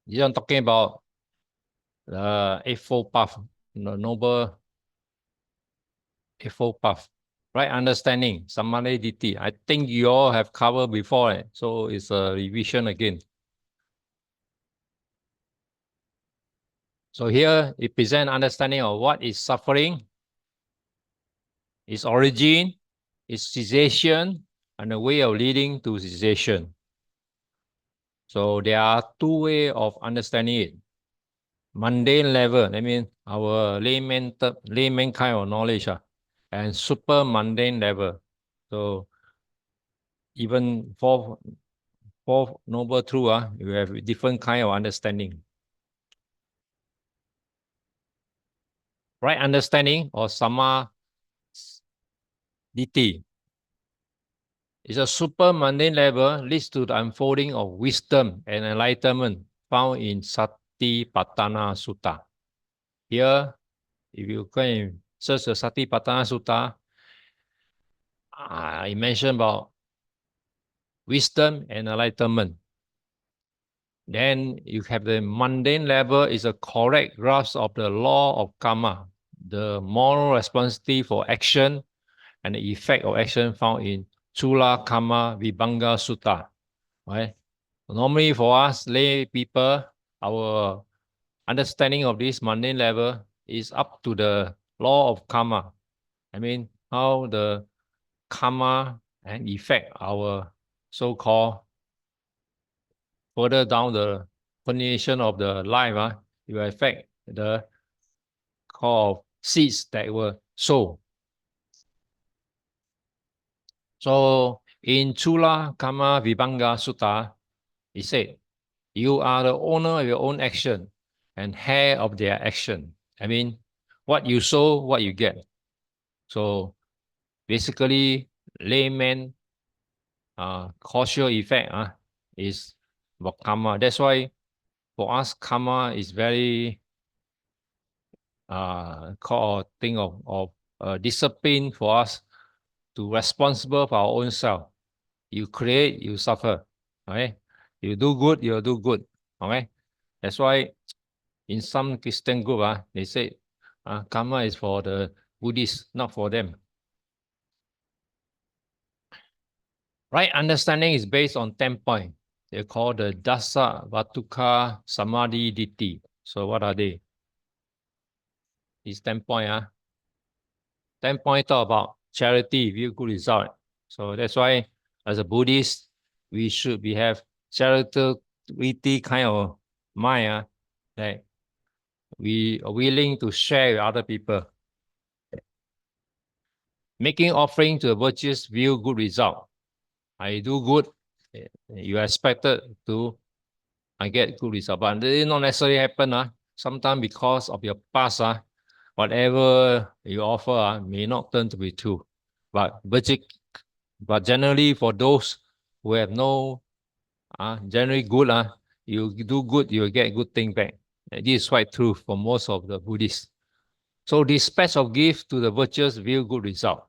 Here I'm talking about the Eightfold Path, the Noble Eightfold Path. Right understanding, Samadhi Ditti. I think you all have covered before, so it's a revision again. So here it presents understanding of what is suffering, its origin, its cessation, and the way of leading to cessation. So there are two ways of understanding it. Mundane level, I mean our layman kind of knowledge, and super mundane level. So even fourth noble truth, you have different kind of understanding. Right understanding or Samadhi is a super mundane level, leads to the unfolding of wisdom and enlightenment found in Satipatthana Sutta. Here, if you go and search the Satipatthana Sutta, I mentioned about wisdom and enlightenment. Then you have the mundane level is a correct grasp of the law of karma, the moral responsibility for action and the effect of action found in Chula Karma Vibhanga Sutta. Right? Normally for us lay people, our understanding of this mundane level is up to the law of karma. I mean, how the karma and effect our so-called further down the continuation of the life, it will affect the call of seeds that were sown. So in Chula Karma Vibhanga Sutta, it said, you are the owner of your own action and heir of their action. I mean, what you sow, what you get. So basically, layman causal effect is about karma. That's why for us, karma is very called thing of discipline for us to responsible for our own self. You create, you suffer. Okay, you do good, you'll do good. Okay, that's why in some Christian group, they say karma is for the Buddhists, not for them. Right understanding is based on 10 points. They're called the Dasa Vatuka Samadhi Ditti. So what are they? These 10 points. 10 points talk about charity, view good result. So that's why as a Buddhist, we should have charity kind of mind, that we are willing to share with other people. Making offering to the virtuous view good result. I do good, you are expected to get good result, but it did not necessarily happen. Sometimes because of your past, whatever you offer may not turn to be true. But generally for those who have no generally good, you do good, you will get good thing back. This is quite true for most of the Buddhists. So dispatch of gift to the virtuous view good result.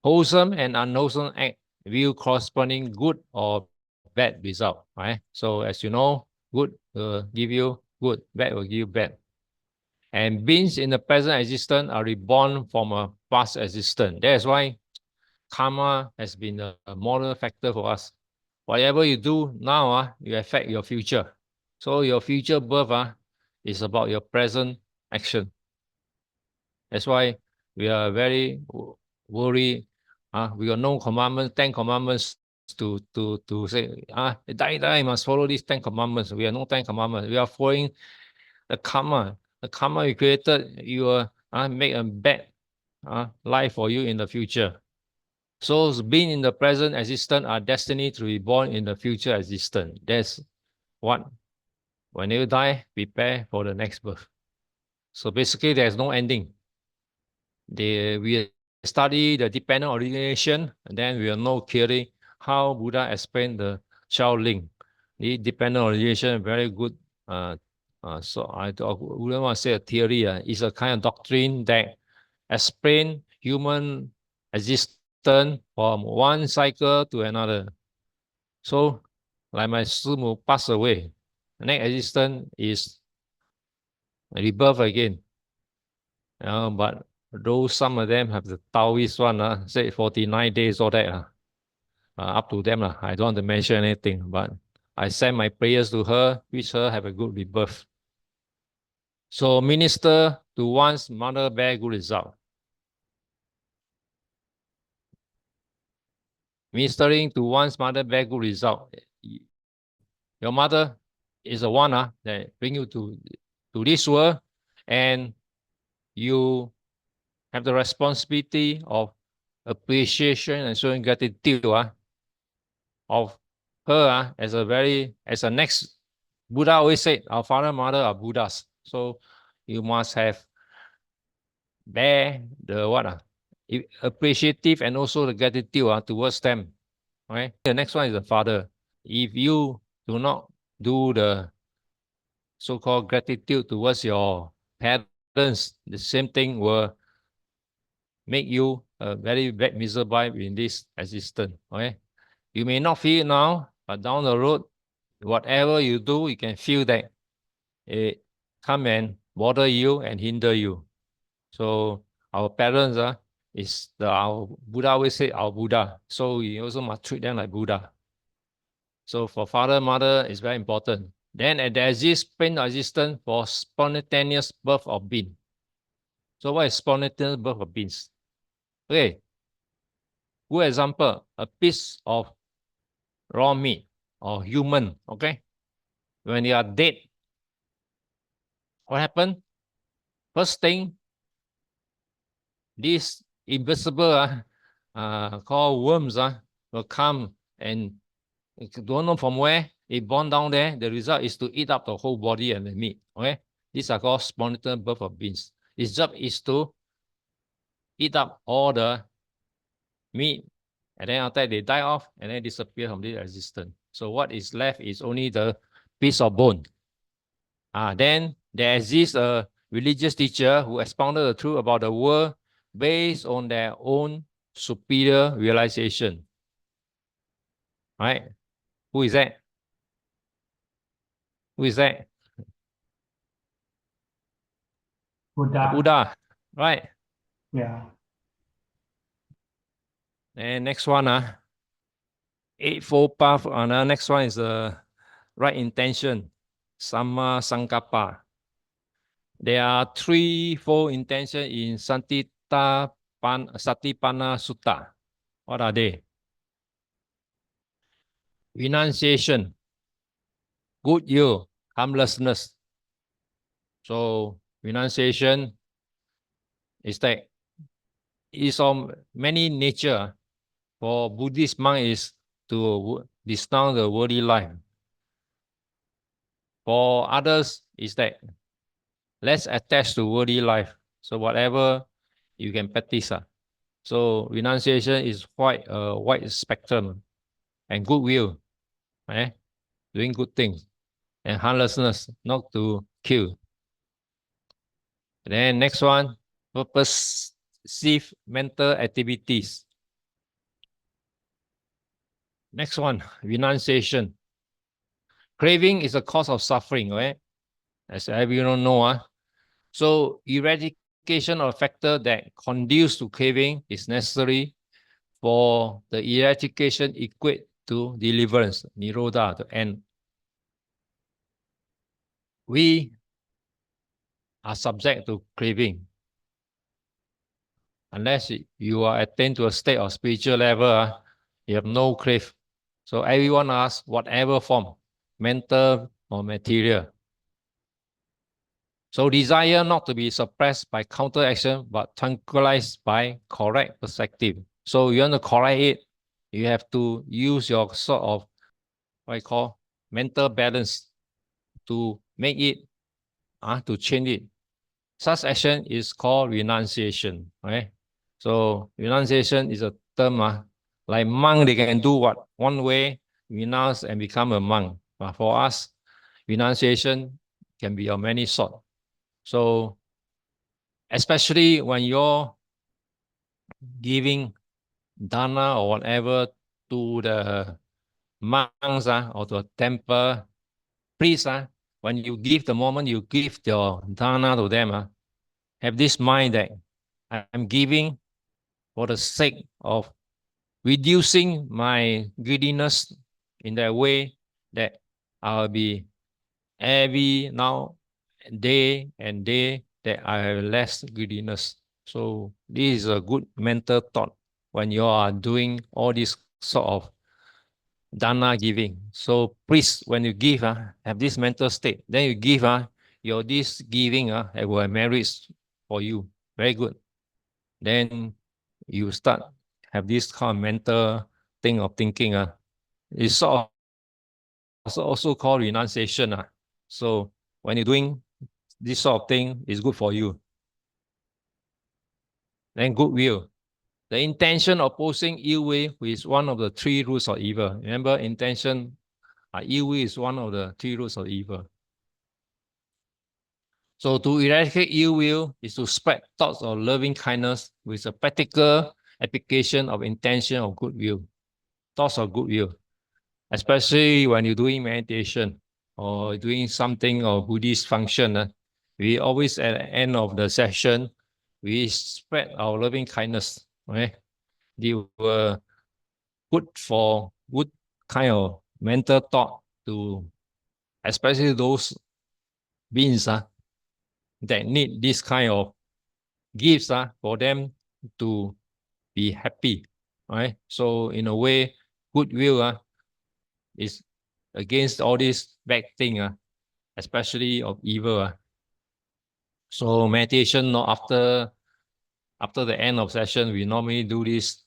Wholesome and unwholesome act view corresponding good or bad result. Right? So as you know, good will give you good, bad will give you bad. And beings in the present existence are reborn from a past existence. That's why karma has been a moral factor for us. Whatever you do now, you affect your future. So your future birth is about your present action. That's why we are very worried. We got no commandments, 10 commandments to say, die, must follow these 10 commandments. We have no 10 commandments. We are following the karma. The karma you created, you will make a bad life for you in the future. Souls being in the present existence are destined to be born in the future existence. That's what, when you die, prepare for the next birth. So basically, there's no ending. We study the dependent origination, and then we will know clearly how Buddha explained the child link. The dependent origination, very good. So I wouldn't want to say a theory. It's a kind of doctrine that explain human existence from one cycle to another. So, like my Simu passed away, The next existence is rebirth again. But those some of them have the Taoist one, say 49 days or that. Up to them. I don't want to mention anything, but I send my prayers to her, wish her have a good rebirth. So minister to one's mother, bear good result. Ministering to one's mother, bear good result. Your mother is the one that bring you to this world, and you have the responsibility of appreciation and showing gratitude of her as a next Buddha always said our father and mother are Buddhas. So you must have bear the appreciative and also the gratitude towards them. Okay. The next one is the father. If you do not do the so-called gratitude towards your parents, the same thing will make you very bad miserable in this existence. Okay. You may not feel it now, but down the road, whatever you do, you can feel that it come and bother you and hinder you. So our parents is our Buddha always say our Buddha. So we also must treat them like Buddha. So for father, mother is very important. Then there exists pain existence for spontaneous birth of being. So what is spontaneous birth of beings? Okay. Good example, a piece of raw meat or human, okay? When they are dead, what happened? First thing, this invisible called worms will come and don't know from where it born down there. The result is to eat up the whole body and the meat. Okay, these are called spontaneous birth of beings. Its job is to eat up all the meat, and then after that they die off and then disappear from this existence. So what is left is only the piece of bone. Then there exists a religious teacher who expounded the truth about the world based on their own superior realization. Right? Who is that? Who is that? Buddha. Buddha. Right? Yeah. And next one, Eightfold Path. Next one is the right intention, Samma Sankappa. There are threefold intention in Satipatthana Sutta. What are they? Renunciation, goodwill, harmlessness. So renunciation is that is of many nature. For Buddhist monk is to denounce the worldly life. For others is that less attached to worldly life. So whatever you can practice. So renunciation is quite a wide spectrum. And goodwill, doing good things. And harmlessness, not to kill. And then next one, purposive mental activities. Next one, renunciation. Craving is a cause of suffering, right? As everyone know. So eradication of factor that conduce to craving is necessary for the eradication equate to deliverance, nirodha, to end. We are subject to craving. Unless you are attained to a state of spiritual level, you have no crave. So everyone asks whatever form, mental or material. So desire not to be suppressed by counteraction, but tranquilized by correct perspective. So you want to correct it, you have to use your sort of what I call mental balance to make it, to change it. Such action is called renunciation. Right? So renunciation is a term, like monk, they can do what? One way, renounce and become a monk. But for us, renunciation can be of many sorts. So especially when you're giving dana or whatever to the monks or to a temple, please, when you give, the moment you give your dana to them, have this mind that I'm giving for the sake of reducing my greediness in that way that I'll be every now day and day that I have less greediness. So this is a good mental thought when you are doing all this sort of dana giving. So please, when you give, have this mental state. Then you give, your this giving it will have merits for you. Very good. Then you start have this kind of mental thing of thinking. It's sort of also called renunciation. So when you're doing this sort of thing, it's good for you. Then goodwill. The intention of opposing ill will is one of the three roots of evil. Remember, intention, ill will is one of the three roots of evil. So to eradicate ill will is to spread thoughts of loving kindness with a practical application of intention of goodwill, thoughts of goodwill, especially when you're doing meditation or doing something or Buddhist function. We always at the end of the session, we spread our loving kindness. Okay? They were good for good kind of mental thought to, especially those beings that need this kind of gifts for them to be happy. Right? So in a way, goodwill is against all this bad thing, especially of evil. So meditation, not after the end of session, we normally do this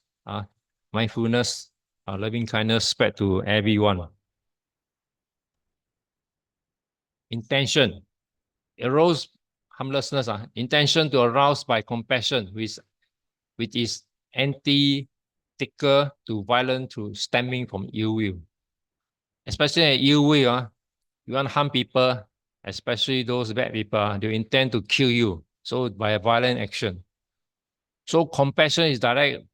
mindfulness, loving kindness spread to everyone. Intention, arouse harmlessness. Intention to arouse by compassion, which is antithetical to violence through stemming from ill will. Especially ill will, you want to harm people, especially those bad people, they intend to kill you. So by a violent action. So compassion is direct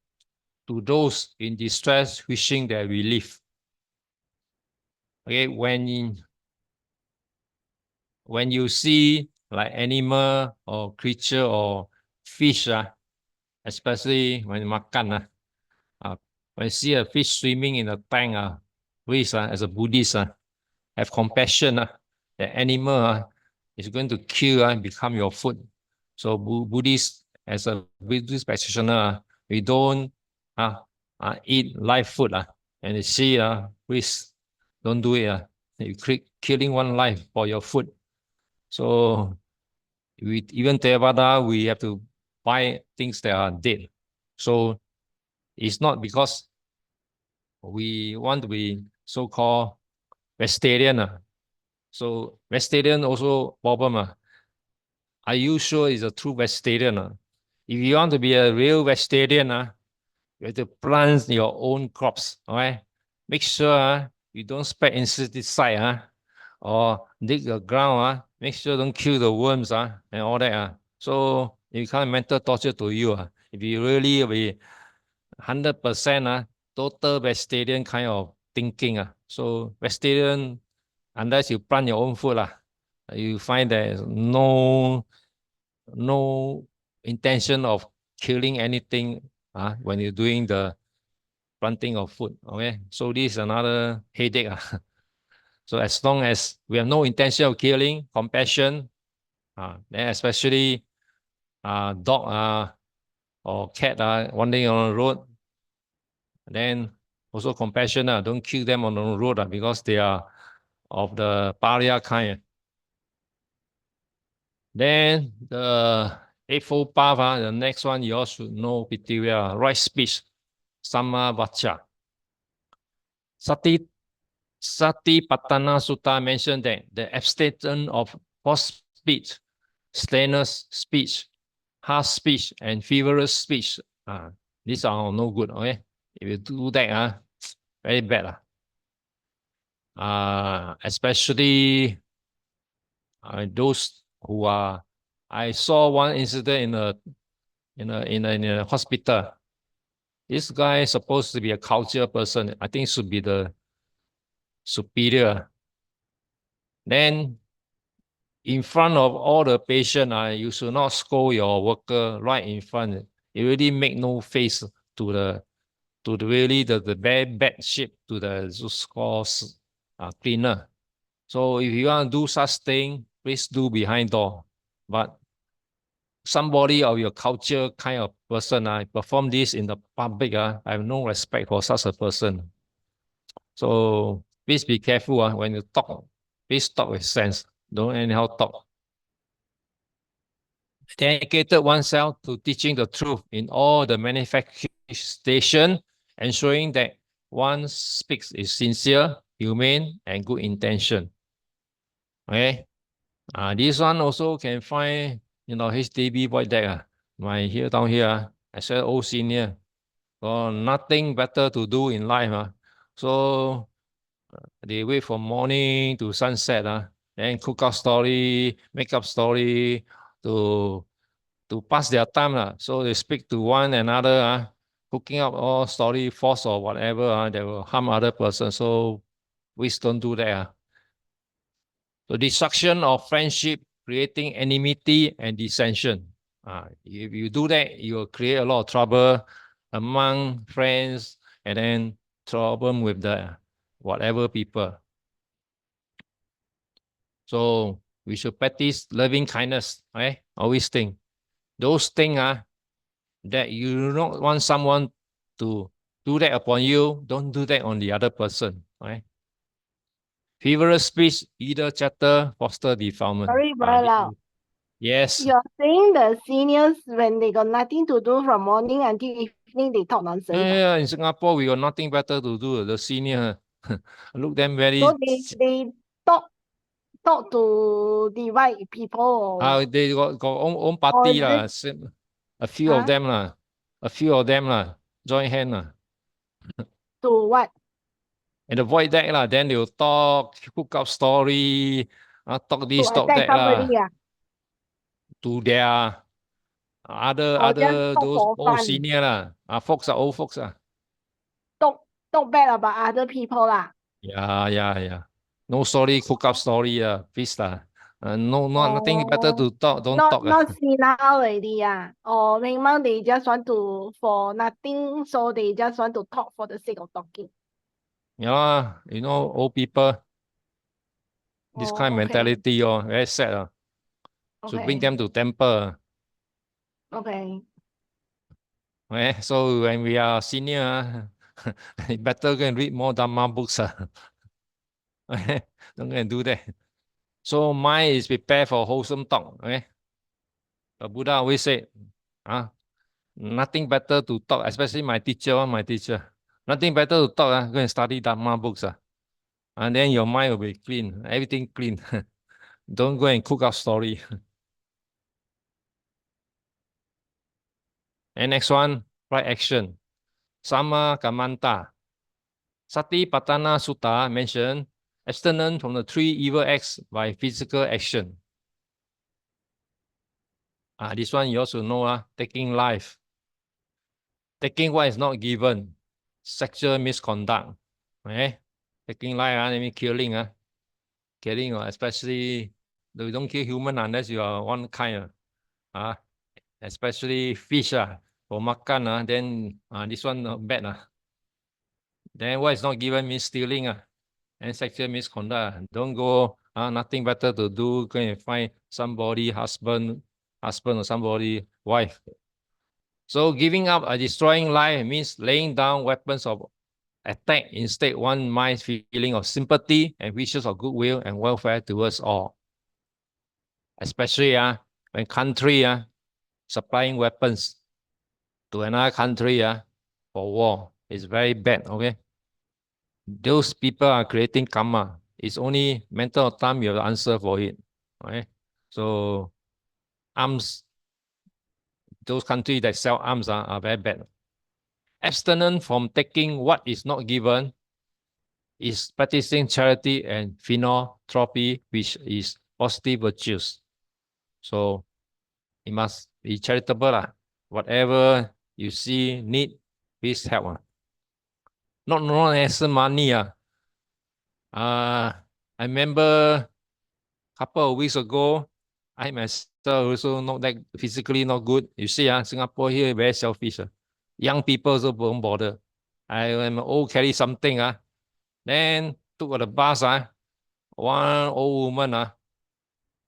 to those in distress wishing their relief. Okay, when you see like animal or creature or fish, especially when makan, when you see a fish swimming in a tank, please, as a Buddhist, have compassion. The animal is going to kill and become your food. So Buddhist, as a Buddhist practitioner, we don't eat live food. And you see, please don't do it. You're killing one life for your food. So even Theravada, we have to buy things that are dead. So it's not because we want to be so-called vegetarian. So vegetarian also problem. Are you sure it's a true vegetarian? If you want to be a real vegetarian, you have to plant your own crops. All right. Make sure you don't spread insecticide or dig the ground. Make sure don't kill the worms and all that. So it becomes mental torture to you. If you really be 100% total vegetarian kind of thinking. So vegetarian, unless you plant your own food, you find there's no intention of killing anything when you're doing the planting of food. Okay, so this is another headache. So as long as we have no intention of killing, compassion, then especially dog or cat wandering on the road, then also compassion. Don't kill them on the road because they are of the pariah kind. Then the Eightfold Path, the next one you all should know pretty well. Right speech, Samma Vacha. Satipatthana Sutta mentioned that the abstinence of false speech, slanderous speech, harsh speech, and frivolous speech, these are no good. Okay, if you do that, very bad. Especially those who are. I saw one incident in a hospital. This guy is supposed to be a culture person. I think should be the superior. Then in front of all the patient, you should not scold your worker right in front. You really make no face to the really the very bad shape to the scores cleaner. So if you want to do such thing, please do behind door. But somebody of your culture kind of person, perform this in the public, I have no respect for such a person. So please be careful when you talk. Please talk with sense. Don't anyhow talk. Dedicated oneself to teaching the truth in all the manifestation, ensuring that one speaks is sincere, humane, and good intention. Okay. This one also can find, HDB void deck. My here down here, I said old senior. Nothing better to do in life. So they wait from morning to sunset. Then cook up story, make up story to pass their time. So they speak to one another, cooking up all story, false or whatever, that will harm other person. So please don't do that. The destruction of friendship, creating enmity and dissension. If you do that, you will create a lot of trouble among friends and then trouble with the whatever people. So we should practice loving kindness. Right? Always think. Those things that you do not want someone to do that upon you, don't do that on the other person. Right? Frivolous speech, either chatter, foster defilement. Very loud. Yes. You're saying the seniors, when they got nothing to do from morning until evening, they talk nonsense. Yeah, in Singapore, we got nothing better to do. The senior, look them very. So they talk to divide people. They got own party lah. A few of them lah. A few of them lah. Join hand lah. To what? And avoid that lah. Then they'll talk, cook up story, talk this, to talk that lah. To their other those old senior lah. Folks are old folks lah. Talk bad about other people lah. Yeah. No story, cook up story please lah. Nothing better to talk. Don't talk. Not senile already or memang they just want to for nothing, so they just want to talk for the sake of talking. Yeah, old people. This kind of mentality, very sad. So bring them to temple. Okay. Okay, so when we are senior, better go and read more Dhamma books. Don't go and do that. So mind is prepared for wholesome talk. Okay. The Buddha always said, nothing better to talk, especially my teacher. Nothing better to talk. Go and study Dhamma books. And then your mind will be clean. Everything clean. Don't go and cook up story. And next one, right action. Sama Kamanta. Satipatthana Sutta mentioned abstinence from the 3 evil acts by physical action. This one you also know, taking life. Taking what is not given. Sexual misconduct. Okay? Taking life, I mean killing. Killing, especially, we don't kill human unless you are one kind. Especially fish. For makan, then this one not bad. Then what is not given means stealing. And sexual misconduct. Don't go, nothing better to do, go and find somebody, husband or somebody, wife. So giving up or destroying life means laying down weapons of attack. Instead, one mind's feeling of sympathy and wishes of goodwill and welfare towards all. Especially when country supplying weapons to another country for war. It's very bad, okay? Those people are creating karma. It's only matter of time you have to answer for it. Okay? So arms, those countries that sell arms are very bad. Abstinence from taking what is not given is practicing charity and philanthropy, which is positive virtues. So you must be charitable. Whatever you see need, please help. Not necessarily money. I remember couple of weeks ago, I myself also not that physically not good. You see, Singapore here very selfish. Young people also don't bother. I am old, carry something. Then took the bus. One old woman.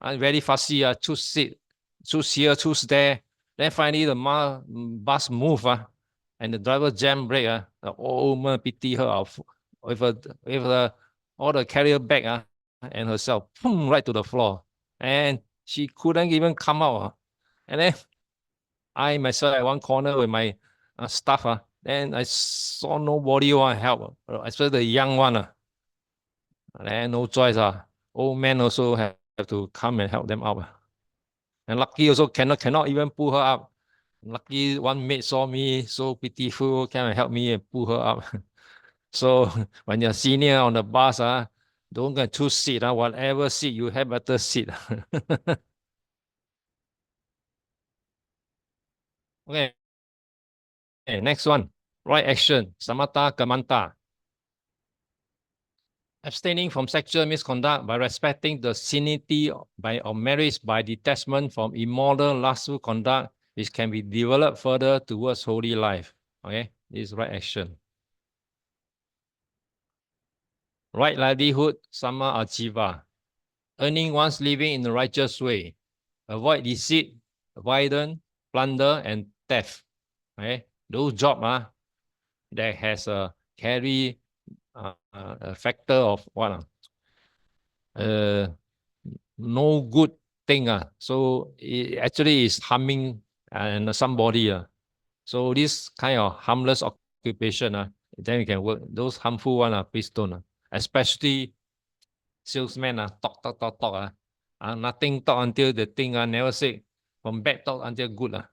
Very fussy. Choose seat, choose here, choose there. Then finally the bus move. And the driver jam brake. The old woman pity her with all the carrier bag and herself, boom, right to the floor. And she couldn't even come out. And then I myself at one corner with my staff. Then I saw nobody want to help, especially the young one. Then no choice. Old man also have to come and help them out. And lucky also cannot even pull her up. Lucky one mate saw me so pitiful, came and help me and pull her up. So when you're senior on the bus, don't go and choose seat. Whatever seat you have, better seat. Okay. Next one. Right action. Samatha Kamanta. Abstaining from sexual misconduct by respecting the sanctity of marriage by detachment from immoral, lustful conduct, which can be developed further towards holy life. Okay, this is right action. Right livelihood, Sama Ajiva. Earning one's living in the righteous way. Avoid deceit, violence, plunder, and theft. Okay, those jobs that has carry a factor of what? No good thing. So it actually is harming and somebody. So this kind of harmless occupation, then you can work. Those harmful one, please don't. Especially salesman, talk. Nothing talk until the thing never say. From bad talk until good.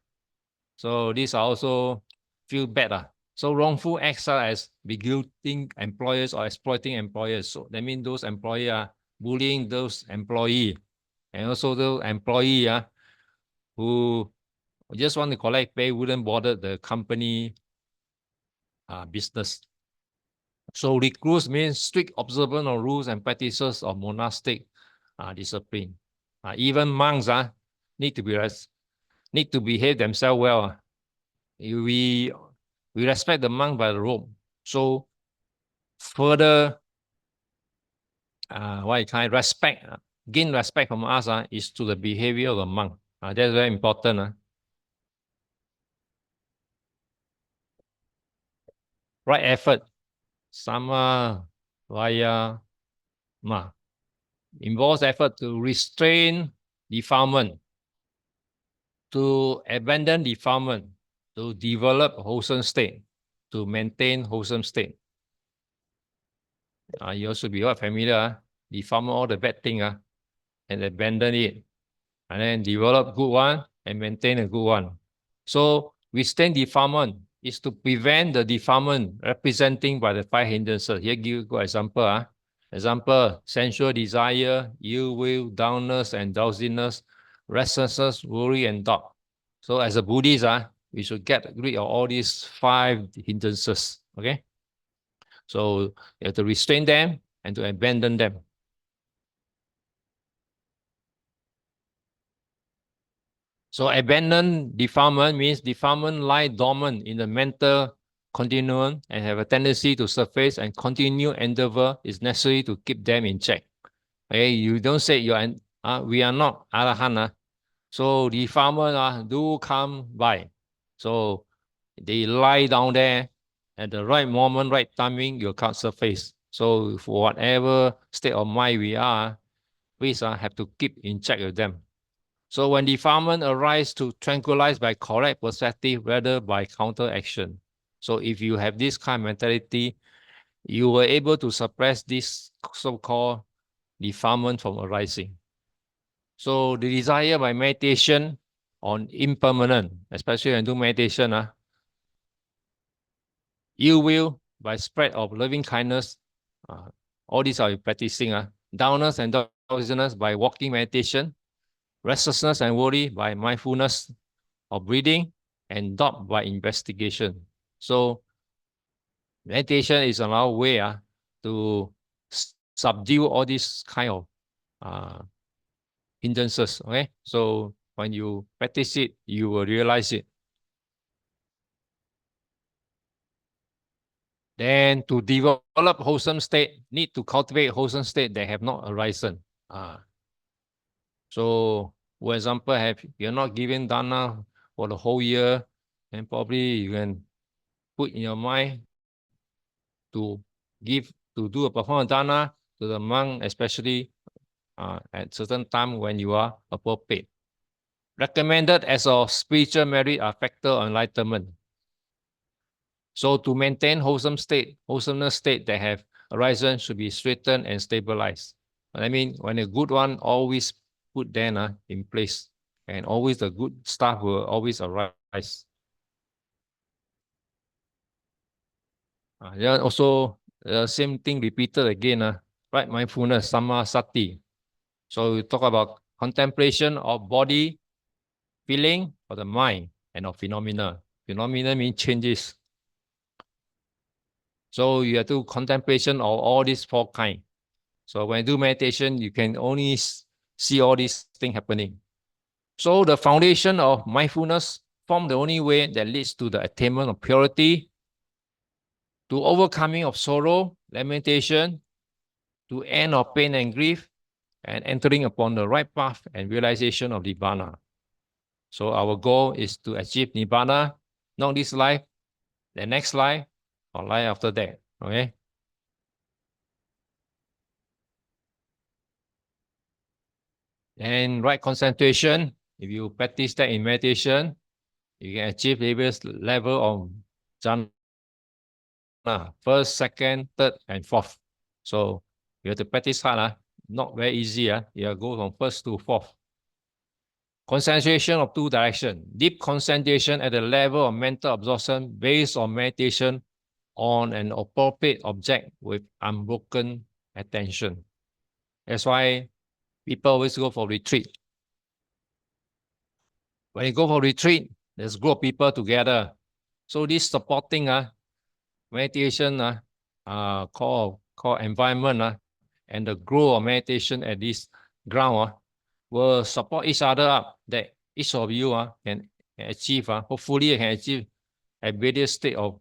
So these are also feel bad. So wrongful acts as beguiling employers or exploiting employers. So that means those employees are bullying those employees. And also the employee who just want to collect pay wouldn't bother the company business. So recluse means strict observance of rules and practices of monastic discipline. Even monks need to behave themselves well. We respect the monk by the robe. So further respect, gain respect from us is to the behavior of the monk. That's very important. Right effort, Sama Vayama, involves effort to restrain defilement, to abandon defilement, to develop wholesome state, to maintain wholesome state. You also be familiar, defilement all the bad thing and abandon it, and then develop good one and maintain a good one. So restrain defilement is to prevent the defilement representing by the 5 hindrances. Here give you a good example. Example, sensual desire, ill will, dullness and drowsiness, restlessness, worry, and doubt. So as a Buddhist, we should get rid of all these 5 hindrances. Okay. So you have to restrain them and to abandon them. So abandon defilement means defilement lie dormant in the mental continuum and have a tendency to surface, and continued endeavor is necessary to keep them in check. Okay, you don't say we are not Arahant. So defilement do come by. So they lie down there at the right moment, right timing, you can't surface. So for whatever state of mind we are, we have to keep in check with them. So when defilement arises, to tranquilize by correct perspective rather by counteraction. So if you have this kind of mentality, you were able to suppress this so-called defilement from arising. So the desire by meditation on impermanent, especially when you do meditation, ill will by spread of loving kindness, all these are practicing. Dullness and drowsiness by walking meditation, restlessness and worry by mindfulness of breathing, and doubt by investigation. So meditation is another way to subdue all these kind of hindrances. Okay, so when you practice it, you will realize it. Then to develop wholesome state, need to cultivate wholesome state that have not arisen. So, for example, you're not giving dana for the whole year, and probably you can put in your mind to do a perform dana to the monk, especially at certain time when you are appropriate. Recommended as a spiritual merit or factor of enlightenment. So to maintain wholesomeness state that have arisen should be straightened and stabilized. I mean, when a good one always put then in place, and always the good stuff will always arise. Then also the same thing repeated again, right? Mindfulness, samasati. So we talk about contemplation of body, feeling, of the mind, and of phenomena. Phenomena means changes. So you have to contemplation of all these four kinds. So when you do meditation, you can only see all these things happening. So the foundation of mindfulness form the only way that leads to the attainment of purity, to overcoming of sorrow, lamentation, to end of pain and grief, and entering upon the right path and realization of Nibbana. So our goal is to achieve Nibbana, not this life, the next life, or life after that. Okay. And right concentration, if you practice that in meditation, you can achieve various level of jhana, first, second, third, and fourth. So you have to practice hard, not very easy. You go from first to fourth. Concentration of two directions. Deep concentration at the level of mental absorption based on meditation on an appropriate object with unbroken attention. That's why people always go for retreat. When you go for retreat, there's a group of people together. So this supporting meditation called environment and the growth of meditation at this ground will support each other up, that each of you can achieve, hopefully you can achieve a various state of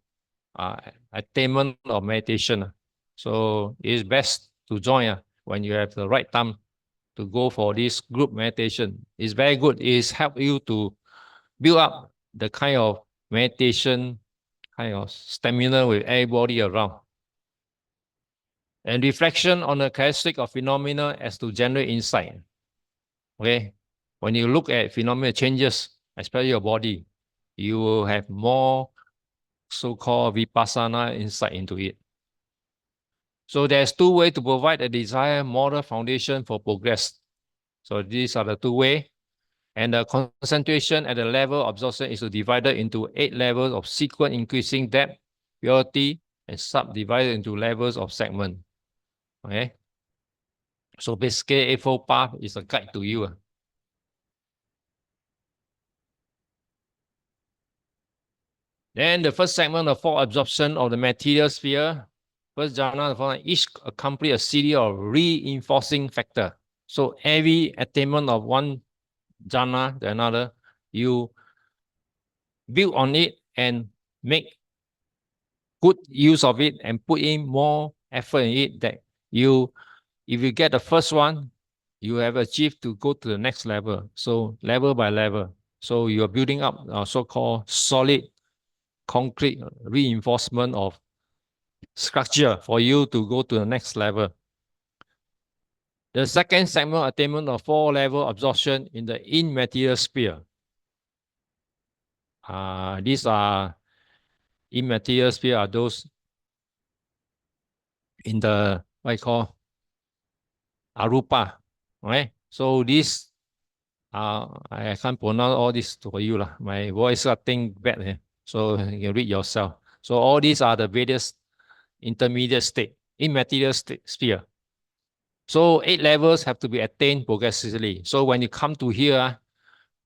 attainment of meditation. So it's best to join when you have the right time to go for this group meditation. It's very good. It's help you to build up the kind of meditation, kind of stamina with everybody around. And reflection on the characteristic of phenomena as to generate insight. Okay, when you look at phenomena changes, especially your body, you will have more so-called vipassana insight into it. So there's two ways to provide a desired moral foundation for progress. So these are the two ways. And the concentration at the level of absorption is divided into 8 levels of sequent increasing depth, purity, and subdivided into levels of segment. Okay. So basically, Eightfold Path is a guide to you. Then the first segment of full absorption of the material sphere, first jhana, each accompany a series of reinforcing factor. So every attainment of one jhana to another, you build on it and make good use of it and put in more effort in it that if you get the first one, you have achieved to go to the next level. So level by level. So you are building up a so-called solid concrete reinforcement of structure for you to go to the next level. The second segment, attainment of 4-level absorption in the immaterial sphere. These are immaterial sphere are those in the what I call arupa. Right? So this I can't pronounce all this for you. My voice I think bad. So you can read yourself. So all these are the various intermediate state, immaterial state sphere. So 8 levels have to be attained progressively. So when you come to here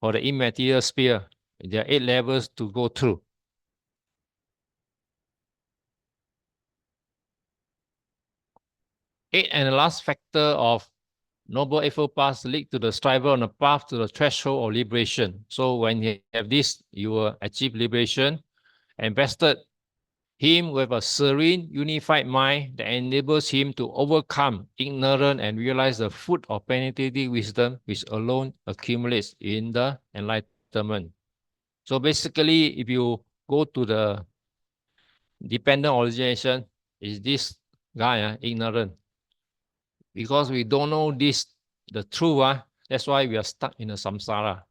for the immaterial sphere, there are 8 levels to go through. Eighth and the last factor of Noble Eightfold Paths lead to the striver on the path to the threshold of liberation. So when you have this, you will achieve liberation. And vested him with a serene, unified mind that enables him to overcome ignorance and realize the fruit of penetrating wisdom, which alone accumulates in the enlightenment. So basically, if you go to the dependent origination, is this guy ignorant? Because we don't know this, the truth, that's why we are stuck in the samsara.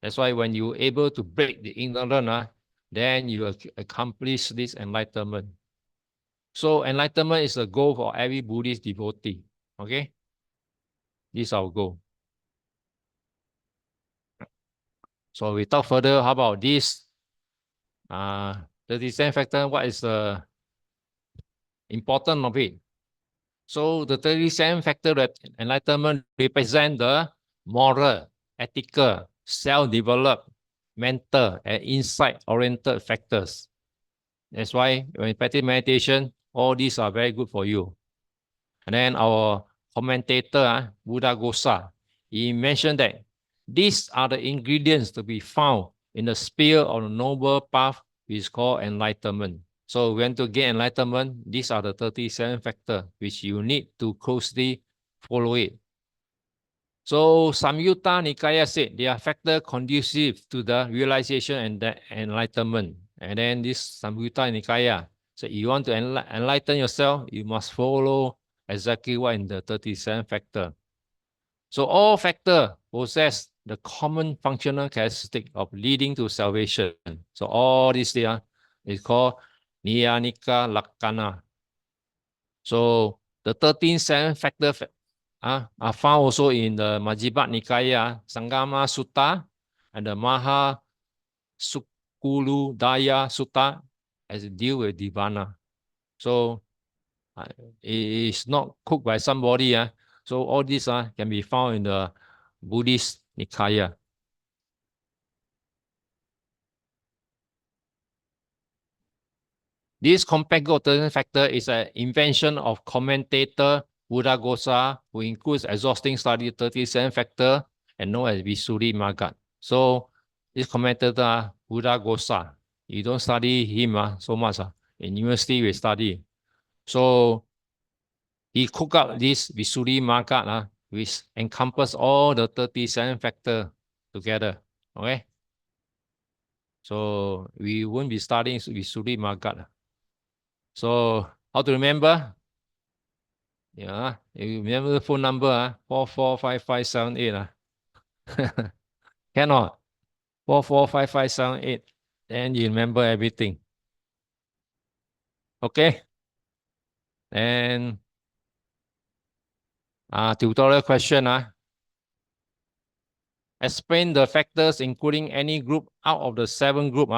That's why when you're able to break the ignorance, then you accomplish this enlightenment. So enlightenment is a goal for every Buddhist devotee. Okay? This is our goal. So we talk further, how about this? The descent factor, what is the importance of it? So the 37 factor that enlightenment represent the moral, ethical, self-developed, mental, and insight-oriented factors. That's why when you practice meditation, all these are very good for you. And then our commentator, Buddha-pakkhiya-dhammā, he mentioned that these are the ingredients to be found in the sphere of the noble path, which is called enlightenment. So when to get enlightenment, these are the 37 factors which you need to closely follow it. So Samyutta Nikaya said they are factors conducive to the realization and the enlightenment. And then this Samyutta Nikaya said, you want to enlighten yourself, you must follow exactly what in the 37 factor. So all factors possess the common functional characteristic of leading to salvation. So all this there is called Niyanika Lakkana. So the 13 factor are found also in the Majjhima Nikaya, Sangama Sutta, and the Maha Sukuludaya Sutta as it deal with Nirvana. So it is not cooked by somebody. So all these can be found in the Buddhist Nikaya. This compact factor is an invention of commentator Buddha-pakkhiya-dhammā, who includes exhausting study 37 factor and known as Visuddhimagga. So this commentator Buddha-pakkhiya-dhammā, you don't study him so much. In university we study. So he cooked up this Visuddhimagga, which encompass all the 37 factors together. Okay. So we won't be studying Visuddhimagga. So how to remember? Yeah, you remember the phone number, 445578. Cannot. 445578. Then you remember everything. Okay. And tutorial question. Explain the factors including any group out of the 7 group.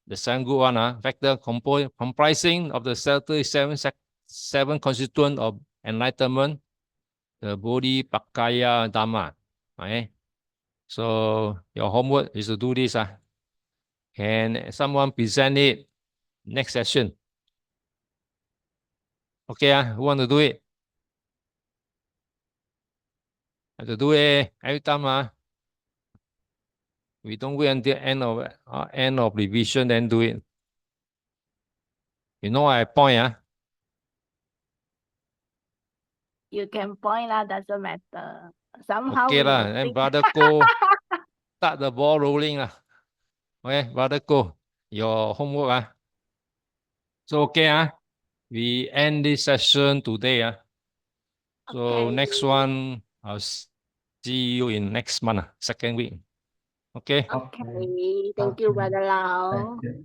The 7 group factor comprising of the 7 constituent of enlightenment, the Bodhi-pakkhiya-dhammā. Okay. So your homework is to do this. Can someone present it next session? Okay, who want to do it? Have to do it every time. We don't wait until end of revision then do it. You know I point. You can point doesn't matter. Somehow Okay we lah, will then think. brother Ko start the ball rolling lah. Okay, brother Ko, your homework. So okay, we end this session today. So Okay. next one, I'll see you in next month, second week. Okay. Okay. Thank you, Brother Lau. Thank you.